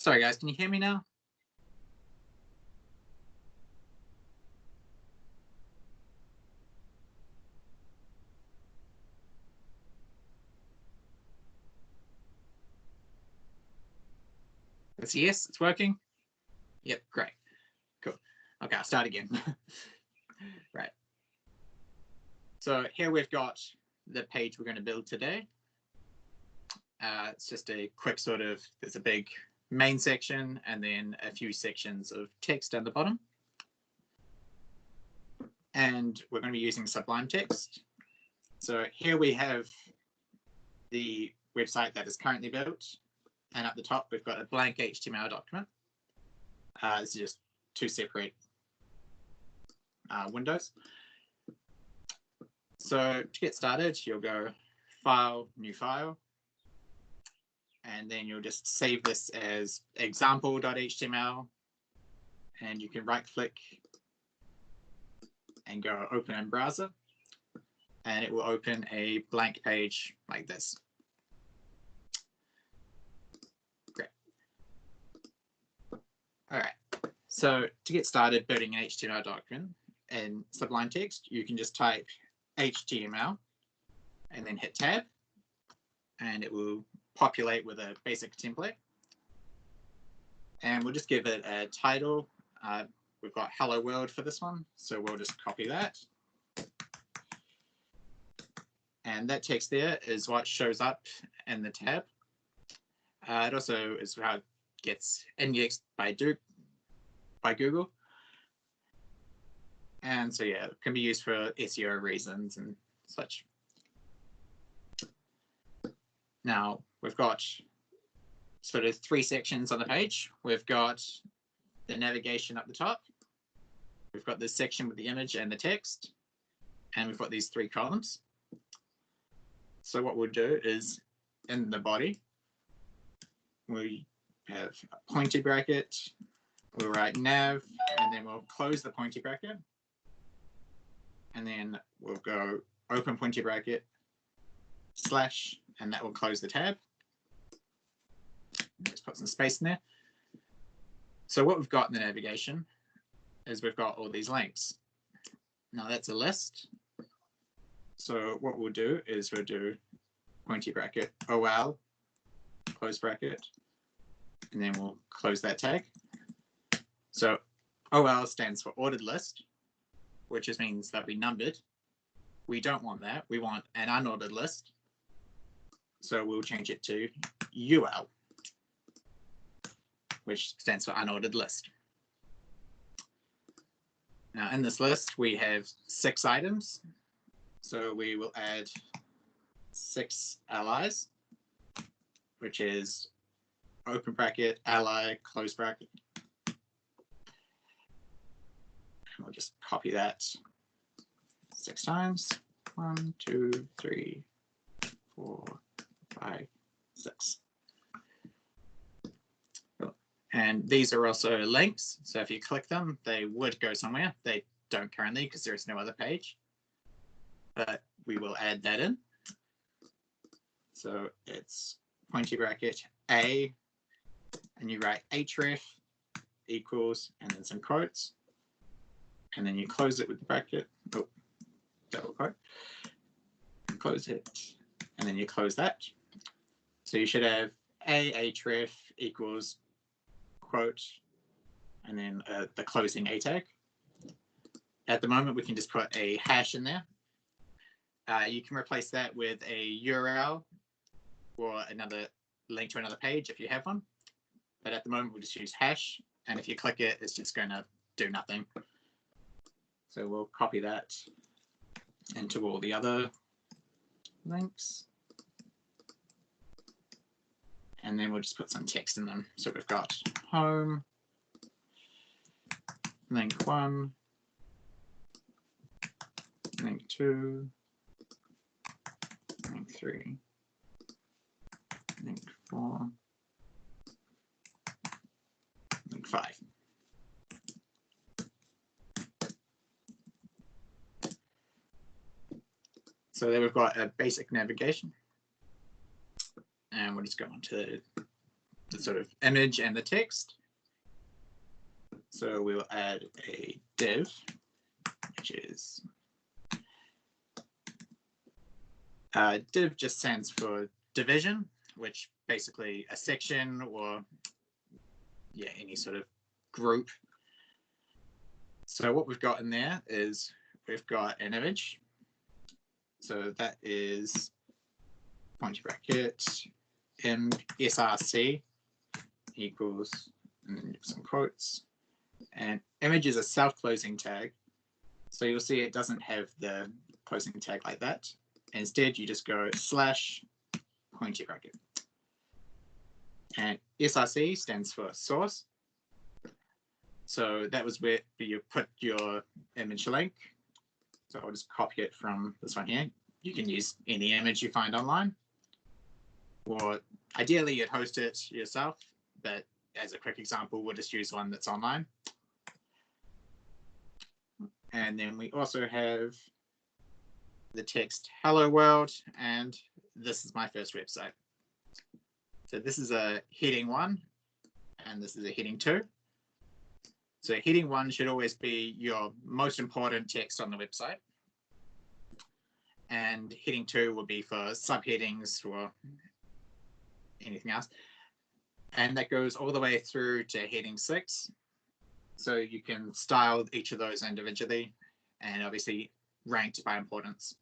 Sorry guys, can you hear me now? It's yes, it's working. Yep, great, cool. Okay, I'll start again. Right. So here we've got the page we're going to build today. It's just a quick sort of, there's a big main section and then a few sections of text at the bottom. And we're going to be using Sublime Text. So here we have the website that is currently built. And at the top, we've got a blank HTML document. This is just two separate windows. So to get started, you'll go File, New File. And then you'll just save this as example.html. And you can right click and go Open in Browser. And it will open a blank page like this. Great. All right. So to get started building an HTML document in Sublime Text, you can just type HTML and then hit Tab. And it will populate with a basic template. And we'll just give it a title. We've got Hello World for this one, so we'll just copy that. And that text there is what shows up in the tab. It also is how it gets indexed by Google. And so yeah, it can be used for SEO reasons and such. Now, we've got sort of three sections on the page. We've got the navigation up the top. We've got this section with the image and the text. And we've got these three columns. So what we'll do is in the body, we have a pointy bracket. We'll write nav, and then we'll close the pointy bracket. And then we'll go open pointy bracket, slash, and that will close the tab. Let's put some space in there. So what we've got in the navigation is we've got all these links. Now that's a list. So what we'll do is we'll do pointy bracket OL, close bracket, and then we'll close that tag. So OL stands for ordered list, which just means that we numbered. We don't want that. We want an unordered list. So we'll change it to UL, which stands for unordered list. Now in this list, we have 6 items. So we will add 6 allies, which is open bracket, ally, close bracket. And we'll just copy that 6 times. 1, 2, 3, 4, 5, 6. And these are also links. So if you click them, they would go somewhere. They don't currently because there is no other page. But we will add that in. So it's pointy bracket A, and you write href equals, and then some quotes. And then you close it with the bracket. Oh, double quote. Close it, and then you close that. So you should have A href equals quote, and then the closing A tag. At the moment, we can just put a hash in there. You can replace that with a URL or another link to another page if you have one. But at the moment, we'll just use hash. And if you click it, it's just going to do nothing. So we'll copy that into all the other links. And then we'll just put some text in them. So we've got home, link 1, link 2, link 3, link 4, link 5. So there we've got a basic navigation. And we'll just go on to the sort of image and the text. So we'll add a div, which is div just stands for division, which basically a section or any sort of group. So what we've got in there is we've got an image. So that is pointy bracket src equals, and then some quotes. And image is a self-closing tag. So you'll see it doesn't have the closing tag like that. Instead, you just go / pointy bracket. And src stands for source. So that was where you put your image link. So I'll just copy it from this one here. You can use any image you find online, or ideally you'd host it yourself, but as a quick example, we'll just use one that's online. And then we also have the text hello world, and this is my first website. So this is a heading 1 and this is a heading 2. So heading 1 should always be your most important text on the website, and heading 2 will be for subheadings or anything else, and that goes all the way through to heading 6. So you can style each of those individually and obviously ranked by importance.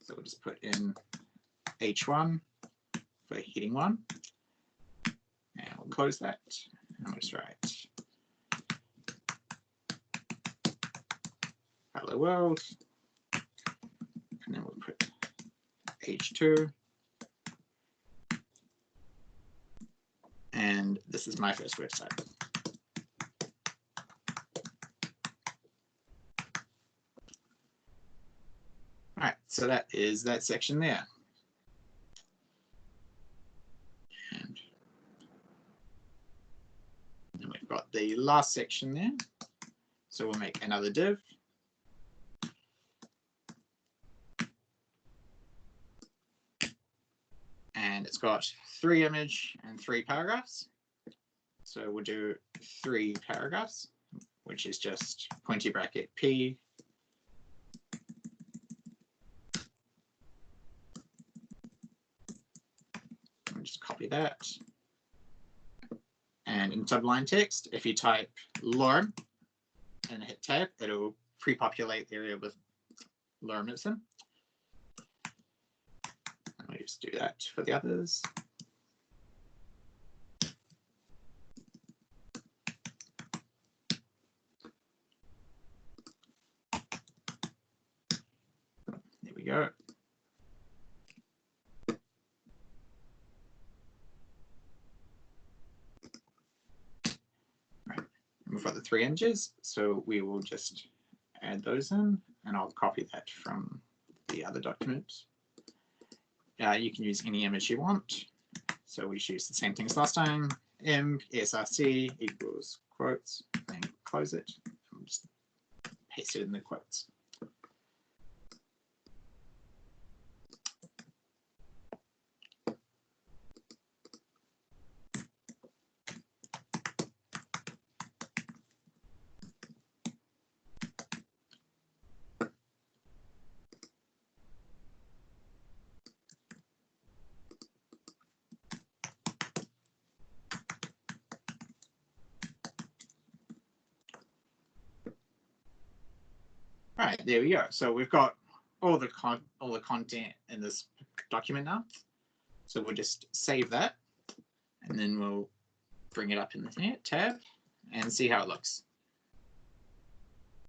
So we'll just put in H1 for heading 1, and we'll close that, and we'll just write hello world, and then we'll put H2, and this is my first website. All right, so that is that section there. And then we've got the last section there. So we'll make another div. And it's got 3 image and 3 paragraphs. So we'll do 3 paragraphs, which is just pointy bracket P. I'll just copy that. And in subline text, if you type lorem and hit tab, it'll pre-populate the area with loremism. And we'll just do that for the others. There we go. We've got the 3 images, so we will just add those in, and I'll copy that from the other document. You can use any image you want, so we use the same thing as last time. src equals quotes, and close it, and just paste it in the quotes. All right, there we go. So we've got all the content in this document now. So we'll just save that, and then we'll bring it up in the tab and see how it looks.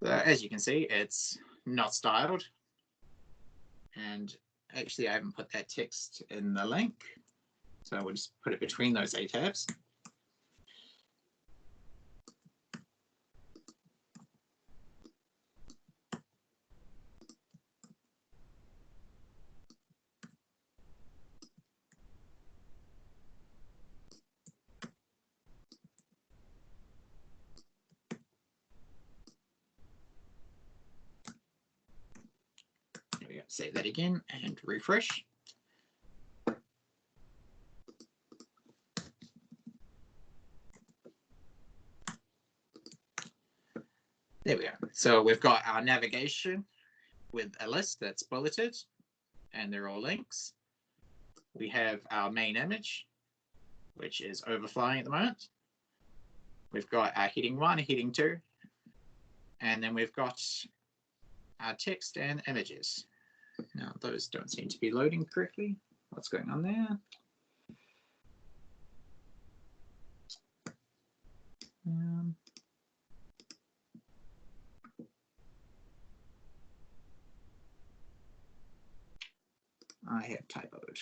As you can see, it's not styled, and actually I haven't put that text in the link, so we'll just put it between those 8 tabs. Save that again and refresh. There we go. So we've got our navigation with a list that's bulleted, and they're all links. We have our main image, which is overflowing at the moment. We've got our heading 1, heading 2, and then we've got our text and images. Now, those don't seem to be loading correctly. What's going on there? I have typoed.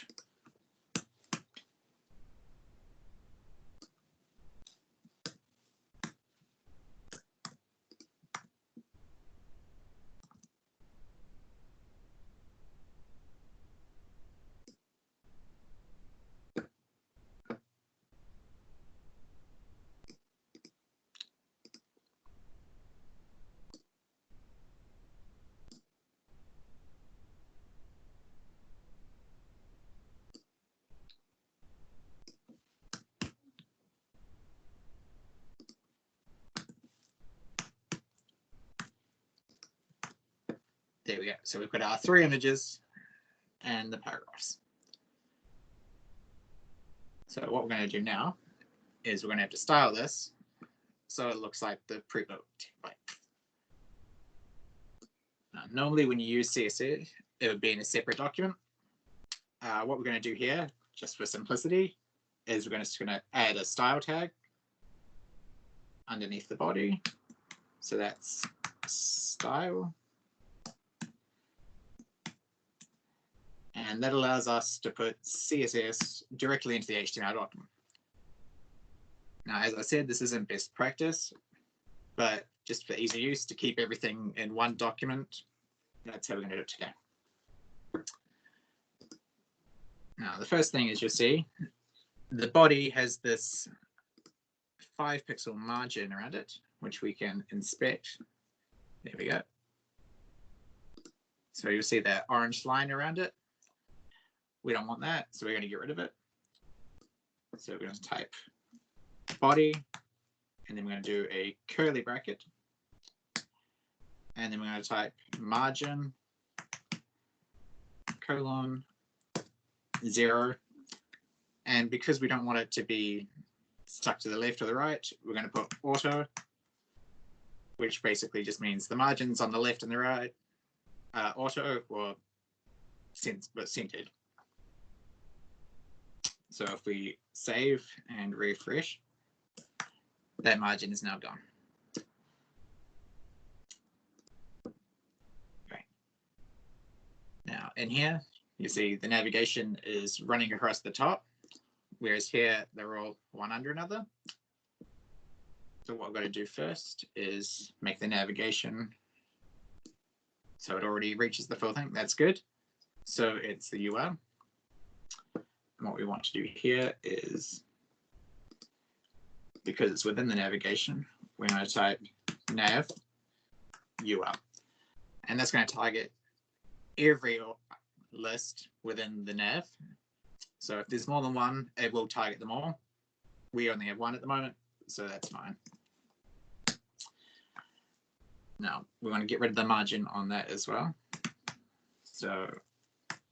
There we go. So we've got our 3 images and the paragraphs. So what we're going to do now is we're going to have to style this so it looks like the pre-built template. Normally when you use CSS, it would be in a separate document. What we're going to do here, just for simplicity, is we're just going to add a style tag underneath the body. So that's style. And that allows us to put CSS directly into the HTML document. Now, as I said, this isn't best practice, but just for easy use to keep everything in one document, that's how we're going to do it today. Now, the first thing is you'll see the body has this 5-pixel margin around it, which we can inspect. There we go. So you'll see that orange line around it. We don't want that, so we're going to get rid of it. So we're going to type body, and then we're going to do a curly bracket. And then we're going to type margin, colon, 0. And because we don't want it to be stuck to the left or the right, we're going to put auto, which basically just means the margins on the left and the right, auto or centered. So if we save and refresh, that margin is now gone. Okay. Now in here, you see the navigation is running across the top, whereas here they're all one under another. So what I've got to do first is make the navigation so it already reaches the full thing. That's good. So it's the UL. And what we want to do here is, because it's within the navigation, we're going to type nav UL. And that's going to target every list within the nav. So if there's more than one, it will target them all. We only have one at the moment, so that's fine. Now, we want to get rid of the margin on that as well. So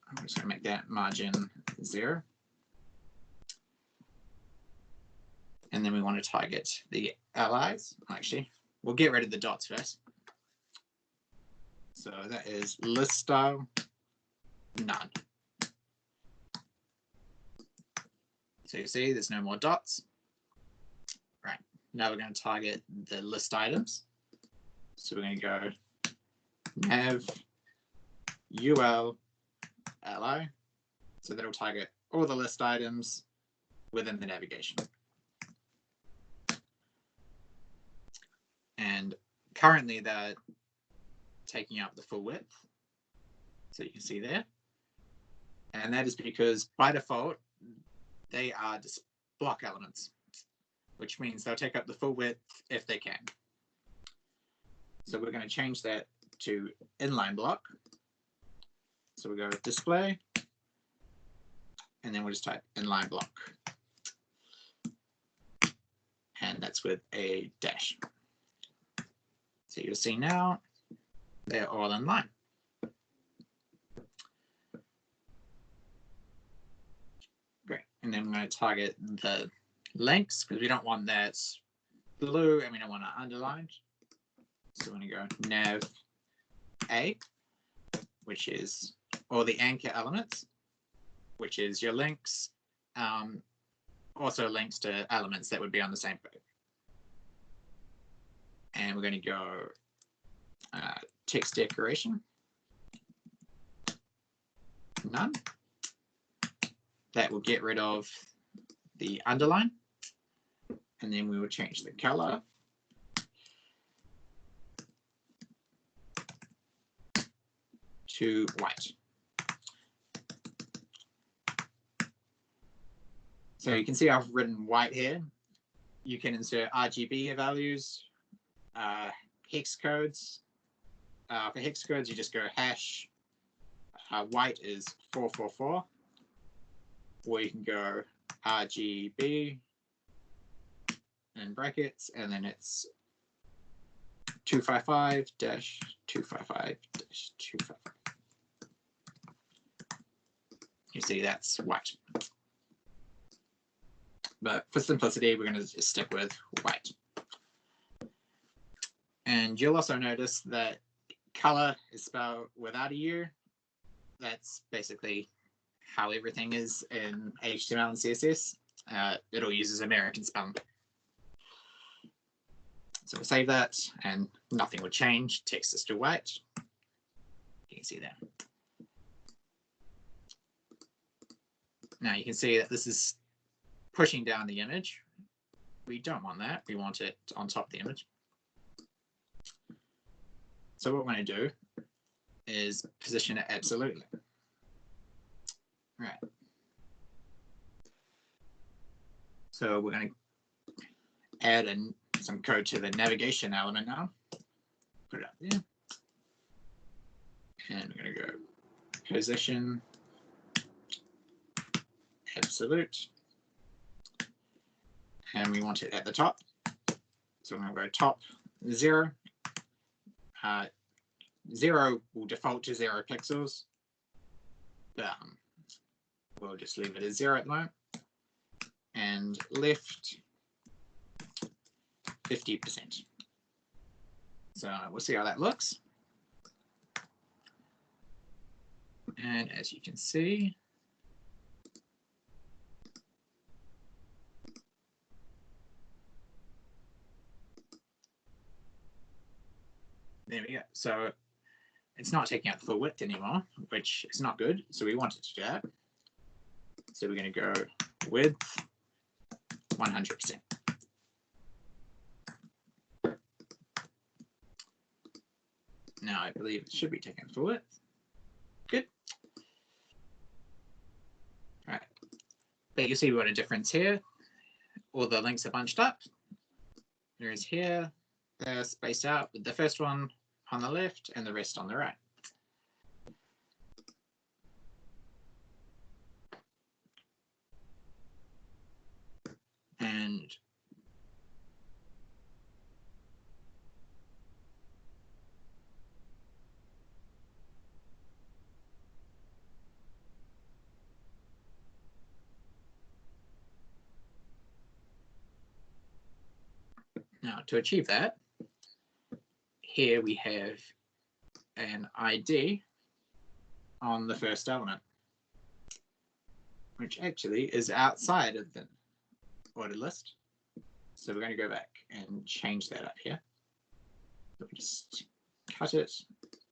I'm just going to make that margin 0. And then we want to target the allies. Actually, we'll get rid of the dots first. So that is list style, none. So you see there's no more dots. Right, now we're going to target the list items. So we're going to go nav ul li. So that'll target all the list items within the navigation. And currently they're taking up the full width. So you can see there. And that is because by default, they are just block elements, which means they'll take up the full width if they can. So we're going to change that to inline block. So we go with display, and then we'll just type inline block. And that's with a dash. So So you'll see now they're all in line. Great. And then we're going to target the links because we don't want that blue and we don't want it underlined. So we're going to go nav A, which is all the anchor elements, which is your links, also links to elements that would be on the same page. And we're going to go text decoration, none. That will get rid of the underline. And then we will change the color to white. So you can see I've written white here. You can insert RGB values, hex codes. For hex codes, you just go hash. White is 444. Or you can go RGB in brackets, and then it's 255-255-255. You see that's white. But for simplicity, we're going to just stick with white. And you'll also notice that color is spelled without a U. That's basically how everything is in HTML and CSS. It all uses American spelling. So we'll save that and nothing will change. Text is still white. You can see that. Now you can see that this is pushing down the image. We don't want that. We want it on top of the image. So what we're going to do is position it absolutely. Right. So we're going to add some code to the navigation element now. Put it up there. And we're going to go position absolute. And we want it at the top. So I'm going to go top 0. 0 will default to 0 pixels. We'll just leave it as 0 at the moment. And left 50%. So we'll see how that looks. And as you can see, there we go. So it's not taking out the full width anymore, which is not good. So we want it to do that. So we're going to go width 100%. Now I believe it should be taking full width. Good. All right. But you see what a difference here. All the links are bunched up. There is here. They're spaced out with the first one on the left and the rest on the right. And now to achieve that, here we have an ID on the first element, which actually is outside of the ordered list. So we're going to go back and change that up here. So we just cut it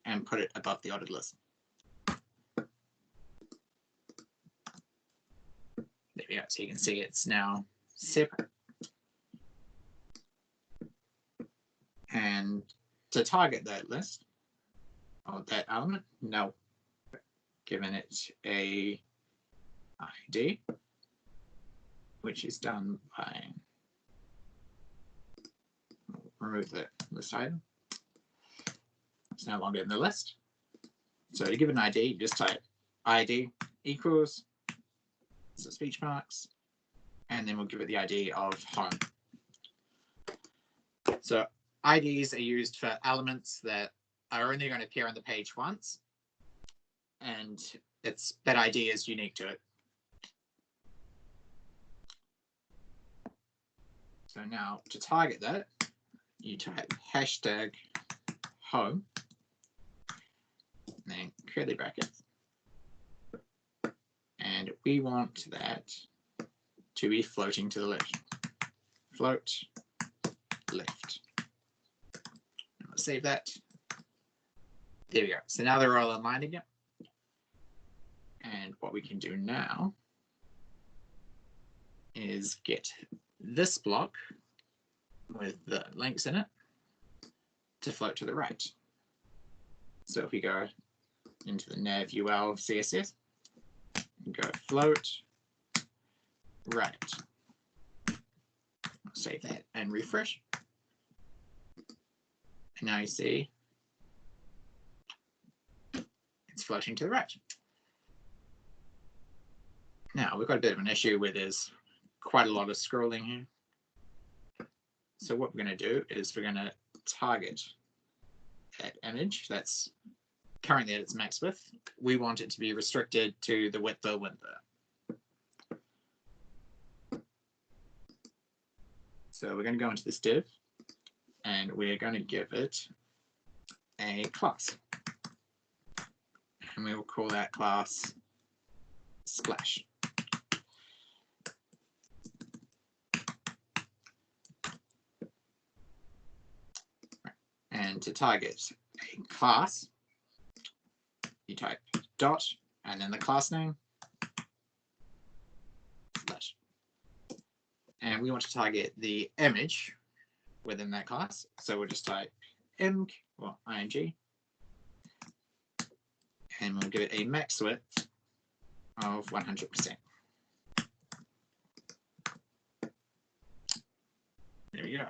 and put it above the ordered list. There we go. So you can see it's now separate. And to target that list, or that element, no, given it a ID, which is done by, remove the list item. It's no longer in the list. So to give an ID, you just type ID equals, so speech marks, and then we'll give it the ID of home. So IDs are used for elements that are only going to appear on the page once, and that ID is unique to it. So now to target that, you type hashtag home, and then curly brackets. And we want that to be floating to the left. Float left. And let's save that. There we go. So now they're all aligned again. And what we can do now is get this block with the links in it to float to the right. So if we go into the nav UL CSS, and go float right. I'll save that and refresh. And now you see it's floating to the right. Now we've got a bit of an issue where there's quite a lot of scrolling here. So what we're going to do is we're going to target that image that's currently at its max width. We want it to be restricted to the width of window. So we're going to go into this div and we're going to give it a class. And we will call that class splash. And to target a class, you type dot and then the class name splash. And we want to target the image within that class. So we'll just type img or img. And we'll give it a max width of 100%. There we go.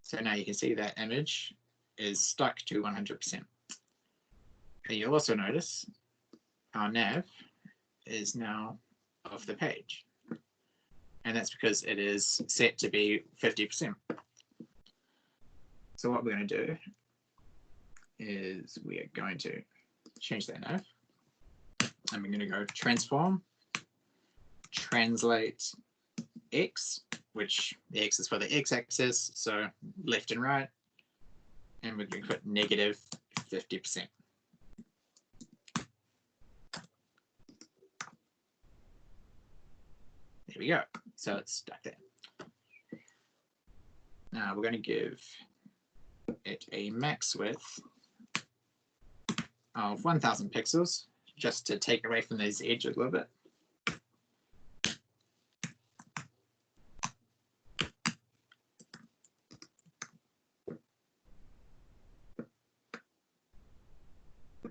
So now you can see that image is stuck to 100%. And you'll also notice our nav is now off the page. And that's because it is set to be 50%. So what we're going to do is we are going to change that nav. And we're going to go transform, translate X, which the X is for the X-axis, so left and right. And we're going to put negative 50%. There we go. So it's stuck there. Now we're going to give it a max width of 1000 pixels, just to take away from those edges a little bit.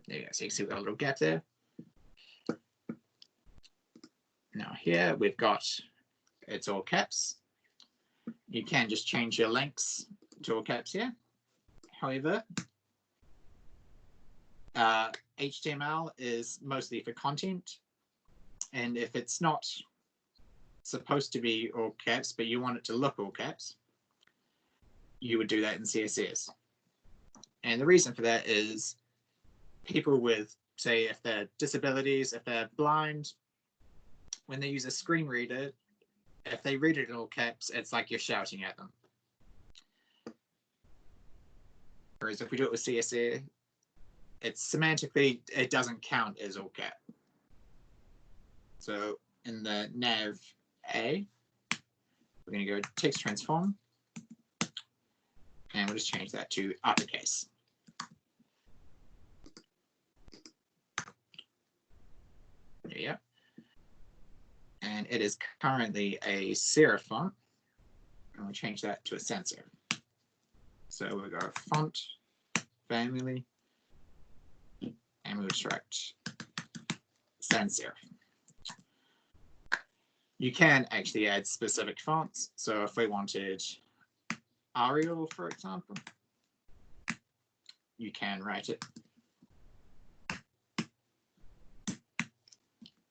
There you go. So you can see we've got a little gap there. Now here we've got, it's all caps. You can just change your links to all caps here. However, HTML is mostly for content. And if it's not supposed to be all caps, but you want it to look all caps, you would do that in CSS. And the reason for that is people with, say, if they're disabilities, if they're blind, when they use a screen reader, if they read it in all caps, it's like you're shouting at them. Whereas if we do it with CSS, it's semantically, it doesn't count as all cap. So in the nav A, we're going to go text transform, and we'll just change that to uppercase. There you go. And it is currently a serif font, and we'll change that to a sans serif. So we'll go font, family, and we'll extract sans serif. You can actually add specific fonts. So if we wanted Arial, for example, you can write it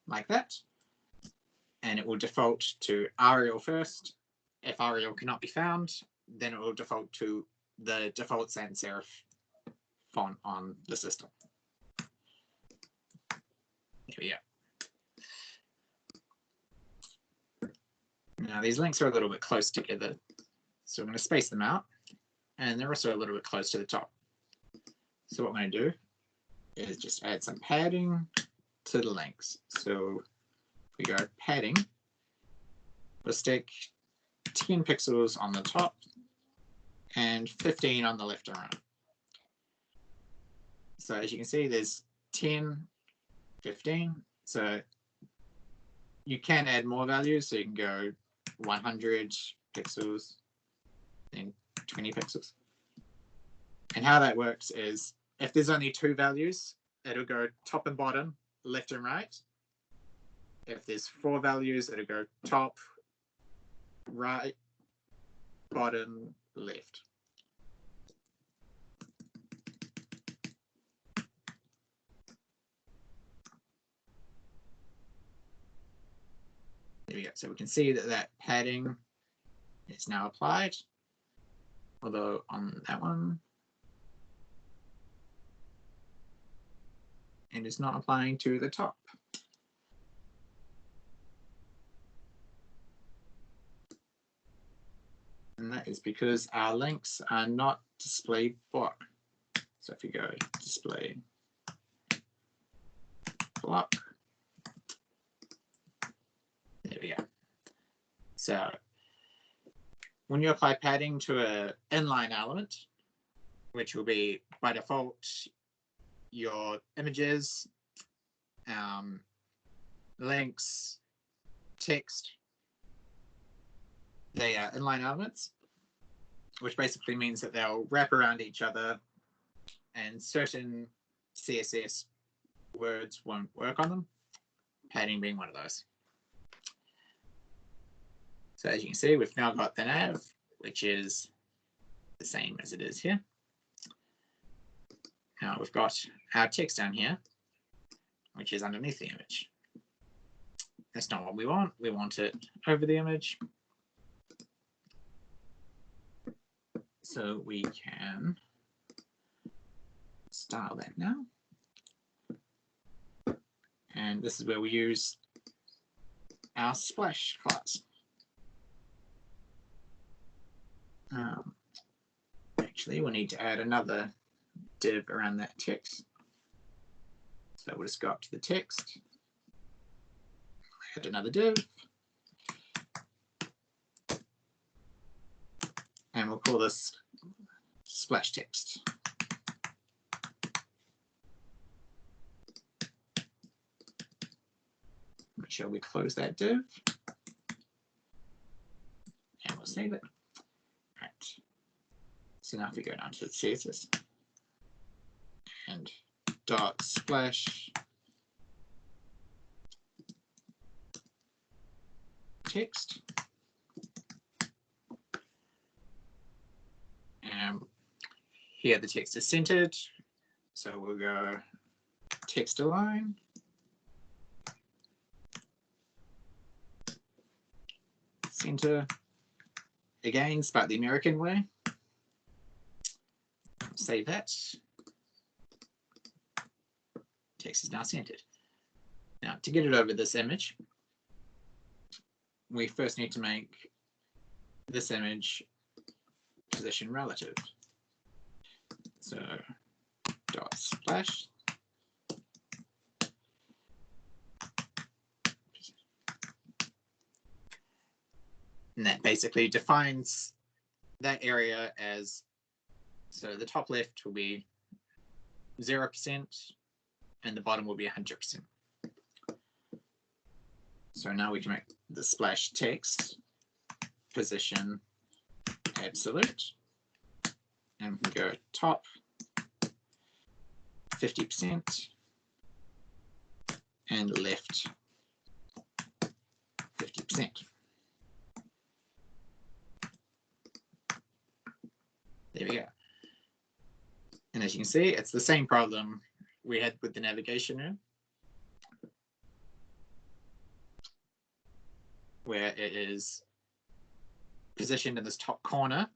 like that. And it will default to Arial first, If Arial cannot be found, then it will default to the default sans serif font on the system. Here we go. Now these links are a little bit close together, so I'm going to space them out, and they're also a little bit close to the top. So what I'm going to do is just add some padding to the links. So we go padding, we'll stick 10 pixels on the top and 15 on the left and right. So as you can see, there's 10, 15. So you can add more values. So you can go 100 pixels, then 20 pixels. And how that works is if there's only 2 values, it'll go top and bottom, left and right. If there's 4 values, it'll go top, right, bottom, left. There we go. So we can see that that padding is now applied, although on that one, it is not applying to the top. And that is because our links are not display block. So if you go display block, there we go. So when you apply padding to an inline element, which will be by default your images, links, text, they are inline elements, which basically means that they'll wrap around each other and certain CSS words won't work on them, padding being one of those. So as you can see, we've now got the nav, which is the same as it is here. Now we've got our text down here, which is underneath the image. That's not what we want. We want it over the image. So we can style that now. And this is where we use our splash class. Actually, we'll need to add another div around that text. So we'll just go up to the text, add another div, and we'll call this splash text. Make sure we close that div, and we'll save it. Right. So now if we go down to the CSS and dot splash text, and here the text is centered, so we'll go text align, center, again spelled the American way. Save that. Text is now centered. Now to get it over this image, we first need to make this image position relative. So dot splash and that basically defines that area as, so the top left will be 0% and the bottom will be 100%. So now we can make the splash text position absolute, and we can go top 50% and left 50%. There we go. And as you can see, it's the same problem we had with the navigation room, where it is positioned in this top corner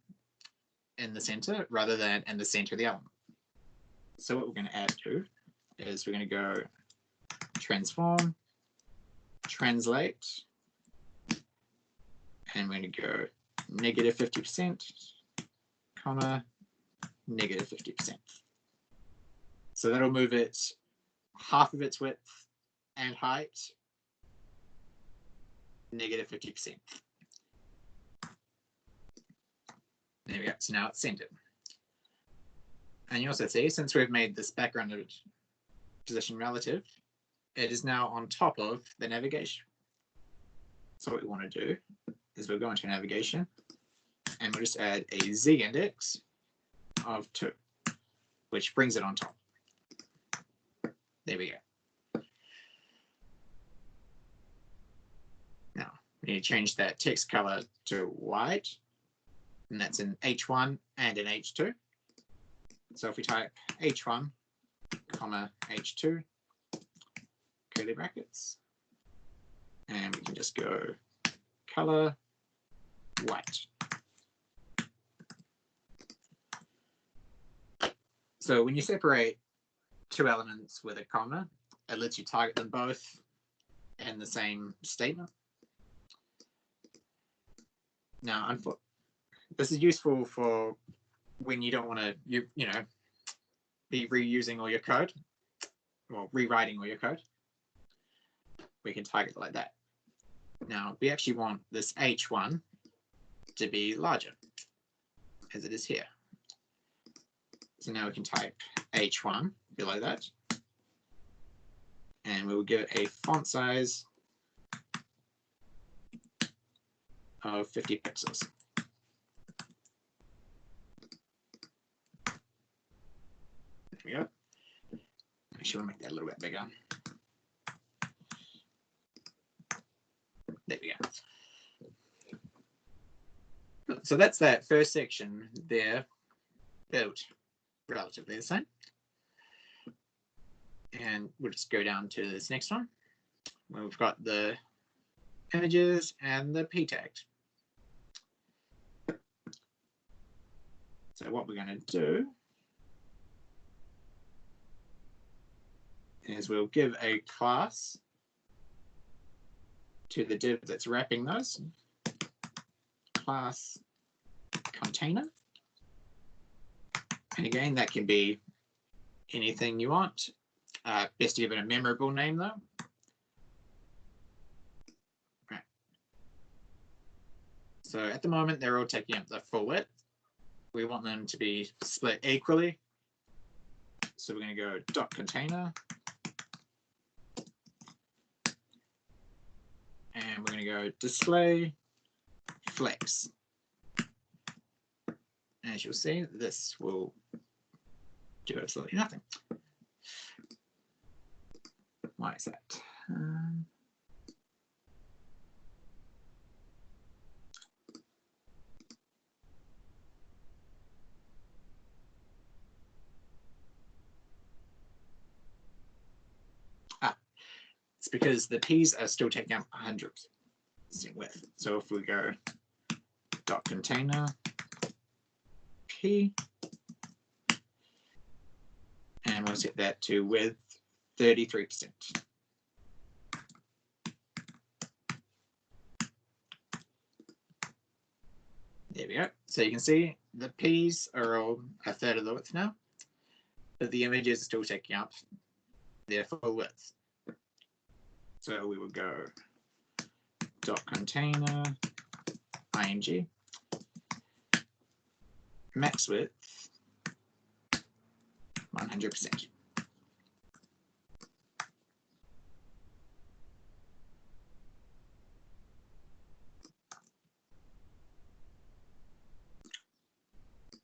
in the center rather than in the center of the element. So what we're going to add to is we're going to go transform, translate, and we're going to go negative 50%, comma, negative 50%. So that'll move it half of its width and height, negative 50%. There we go. So now it's centered. And you also see, since we've made this background position relative, it is now on top of the navigation. So what we want to do is we'll go into navigation and we'll just add a Z index of 2, which brings it on top. There we go. Now we need to change that text color to white, and that's in H1 and in H2. So if we type H1, comma, H2, curly brackets, and we can just go color white. So when you separate two elements with a comma, it lets you target them both in the same statement. Now, this is useful for when you don't want to, you know, be reusing all your code, or rewriting all your code. We can target it like that. Now, we actually want this H1 to be larger, as it is here. So now we can type H1 below that, and we'll give it a font size of 50 pixels. There we go. Actually, we'll make that a little bit bigger. There we go. So that's that first section there, built relatively the same. And we'll just go down to this next one, where we've got the images and the p tags. So what we're going to do is we'll give a class to the div that's wrapping those, class container. And again, that can be anything you want. Best to give it a memorable name though. Right. So at the moment, they're all taking up the full width. We want them to be split equally. So we're going to go dot container. And we're going to go display flex. As you'll see, this will do absolutely nothing. Why is that? It's because the P's are still taking up 100% width. So if we go dot container P, and we'll set that to width 33%. There we go. So you can see the P's are all a third of the width now, but the images are still taking up their full width. So we will go dot container ing max width 100%.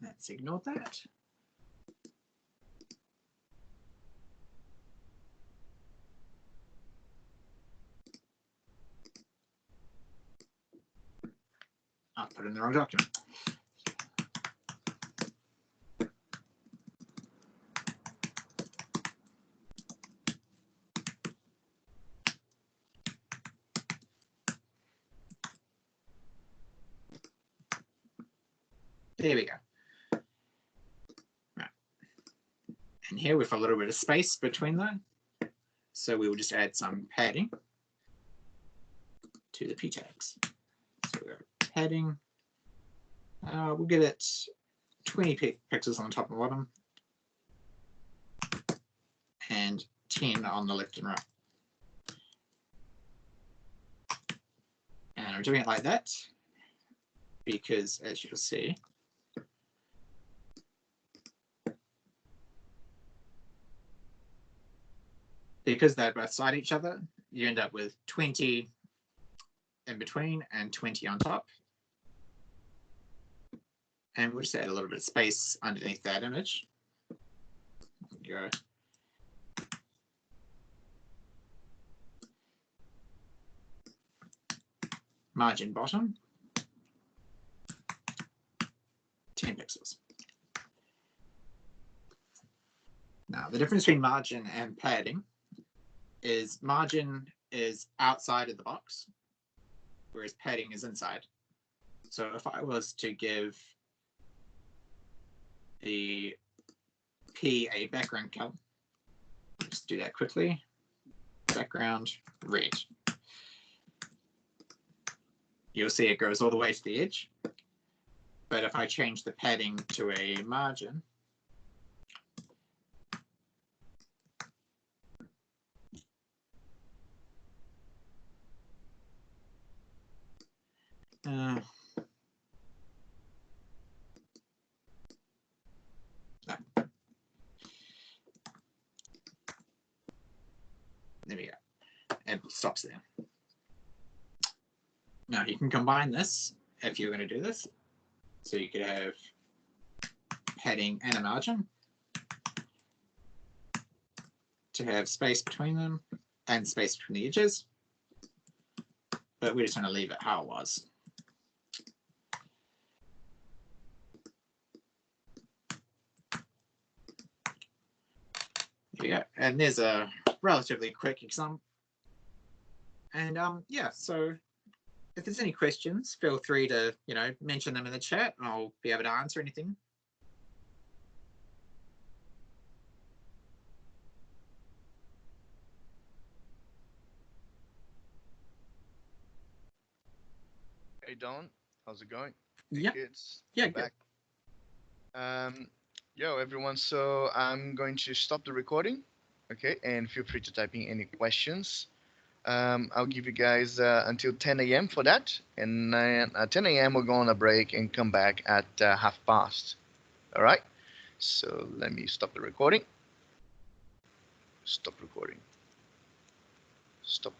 Let's ignore that. I'll put in the wrong document. There we go. Right. And here with a little bit of space between them, so we will just add some padding to the p tags. So we've got padding. We'll give it 20 pixels on the top and bottom, and 10 on the left and right. And I'm doing it like that because, as you'll see, because they're both side each other, you end up with 20 in between and 20 on top. And we'll just add a little bit of space underneath that image. There we go. Margin bottom, 10 pixels. Now, the difference between margin and padding is margin is outside of the box, whereas padding is inside. So if I was to give the P a background color, let's do that quickly. Background red. You'll see it goes all the way to the edge. But if I change the padding to a margin, no. There we go. It stops there. Now you can combine this if you're going to do this. So you could have padding and a margin to have space between them and space between the edges. But we're just going to leave it how it was. There you go. And there's a relatively quick example. And yeah, so if there's any questions, feel free to, mention them in the chat and I'll be able to answer anything. Hey Don, how's it going? Yeah. Kids. Yeah, back. Yo everyone, so I'm going to stop the recording, okay? And feel free to type in any questions. I'll give you guys until 10 a.m. for that, and then at 10 a.m. we're going on a break and come back at past. All right. So let me stop the recording. Stop recording. Stop.